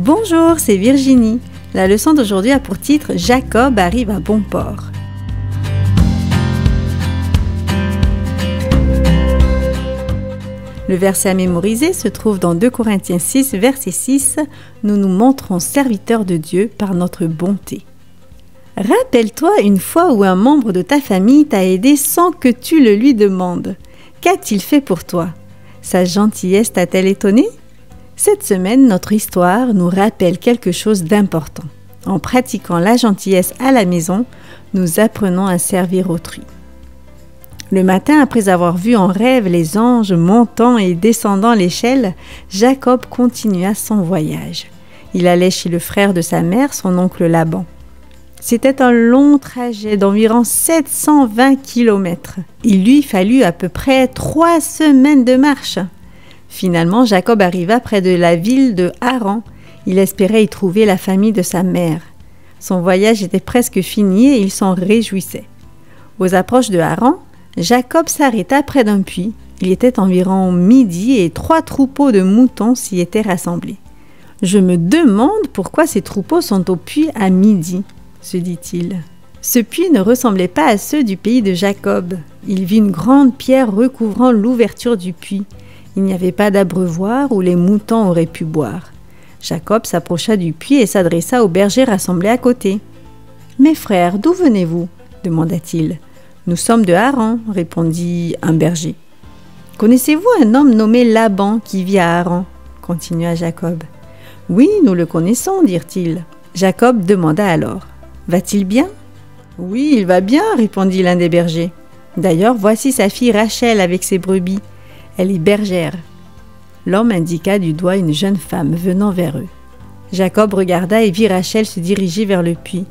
Bonjour, c'est Virginie. La leçon d'aujourd'hui a pour titre « Jacob arrive à bon port ». Le verset à mémoriser se trouve dans 2 Corinthiens 6, verset 6. « Nous nous montrons serviteurs de Dieu par notre bonté ». Rappelle-toi une fois où un membre de ta famille t'a aidé sans que tu le lui demandes. Qu'a-t-il fait pour toi? Sa gentillesse t'a-t-elle étonné? Cette semaine, notre histoire nous rappelle quelque chose d'important. En pratiquant la gentillesse à la maison, nous apprenons à servir autrui. Le matin, après avoir vu en rêve les anges montant et descendant l'échelle, Jacob continua son voyage. Il allait chez le frère de sa mère, son oncle Laban. C'était un long trajet d'environ 720 km. Il lui fallut à peu près 3 semaines de marche. Finalement, Jacob arriva près de la ville de Haran. Il espérait y trouver la famille de sa mère. Son voyage était presque fini et il s'en réjouissait. Aux approches de Haran, Jacob s'arrêta près d'un puits. Il était environ midi et 3 troupeaux de moutons s'y étaient rassemblés. « Je me demande pourquoi ces troupeaux sont au puits à midi », se dit-il. Ce puits ne ressemblait pas à ceux du pays de Jacob. Il vit une grande pierre recouvrant l'ouverture du puits. Il n'y avait pas d'abreuvoir où les moutons auraient pu boire. Jacob s'approcha du puits et s'adressa aux bergers rassemblés à côté. « Mes frères, d'où venez-vous » demanda-t-il. « Nous sommes de Haran » répondit un berger. « Connaissez-vous un homme nommé Laban qui vit à Haran » continua Jacob. « Oui, nous le connaissons, dirent-ils. » Jacob demanda alors. « Va-t-il bien ?»« Oui, il va bien, répondit l'un des bergers. D'ailleurs, voici sa fille Rachel avec ses brebis. Elle est bergère. » L'homme indiqua du doigt une jeune femme venant vers eux. Jacob regarda et vit Rachel se diriger vers le puits.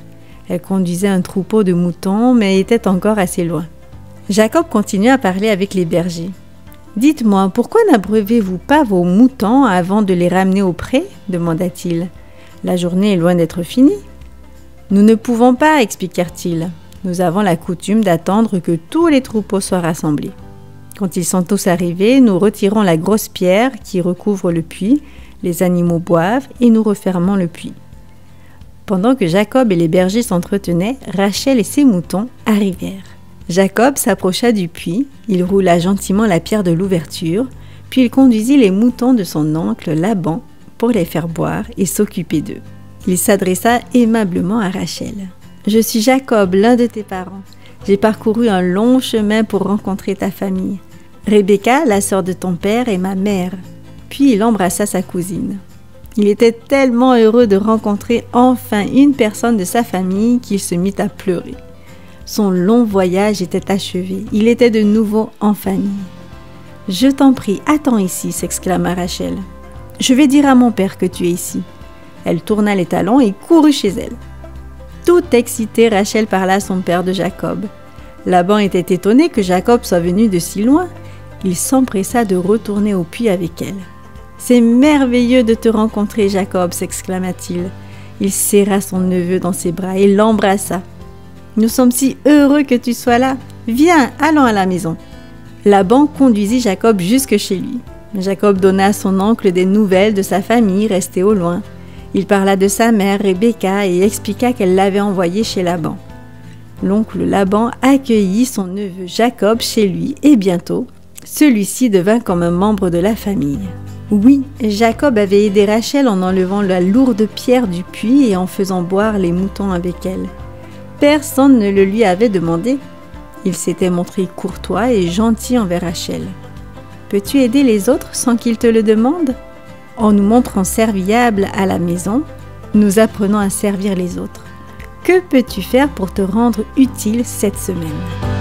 Elle conduisait un troupeau de moutons, mais était encore assez loin. Jacob continua à parler avec les bergers. « Dites-moi, pourquoi n'abreuvez-vous pas vos moutons avant de les ramener au pré ?» demanda-t-il. « La journée est loin d'être finie. »« Nous ne pouvons pas, expliquèrent-ils. Nous avons la coutume d'attendre que tous les troupeaux soient rassemblés. Quand ils sont tous arrivés, nous retirons la grosse pierre qui recouvre le puits, les animaux boivent et nous refermons le puits. » Pendant que Jacob et les bergers s'entretenaient, Rachel et ses moutons arrivèrent. Jacob s'approcha du puits, il roula gentiment la pierre de l'ouverture, puis il conduisit les moutons de son oncle Laban pour les faire boire et s'occuper d'eux. Il s'adressa aimablement à Rachel. « Je suis Jacob, l'un de tes parents. J'ai parcouru un long chemin pour rencontrer ta famille. Rebecca, la sœur de ton père, est ma mère. » Puis il embrassa sa cousine. Il était tellement heureux de rencontrer enfin une personne de sa famille qu'il se mit à pleurer. Son long voyage était achevé. Il était de nouveau en famille. « Je t'en prie, attends ici, » s'exclama Rachel. « Je vais dire à mon père que tu es ici. » Elle tourna les talons et courut chez elle. Tout excitée, Rachel parla à son père de Jacob. Laban était étonné que Jacob soit venu de si loin. Il s'empressa de retourner au puits avec elle. « C'est merveilleux de te rencontrer, Jacob » s'exclama-t-il. Il serra son neveu dans ses bras et l'embrassa. « Nous sommes si heureux que tu sois là. Viens, allons à la maison. » Laban conduisit Jacob jusque chez lui. Jacob donna à son oncle des nouvelles de sa famille restée au loin. Il parla de sa mère, Rebecca, et expliqua qu'elle l'avait envoyé chez Laban. L'oncle Laban accueillit son neveu Jacob chez lui et bientôt, celui-ci devint comme un membre de la famille. Oui, Jacob avait aidé Rachel en enlevant la lourde pierre du puits et en faisant boire les moutons avec elle. Personne ne le lui avait demandé. Il s'était montré courtois et gentil envers Rachel. Peux-tu aider les autres sans qu'ils te le demandent? En nous montrant serviables à la maison, nous apprenons à servir les autres. Que peux-tu faire pour te rendre utile cette semaine?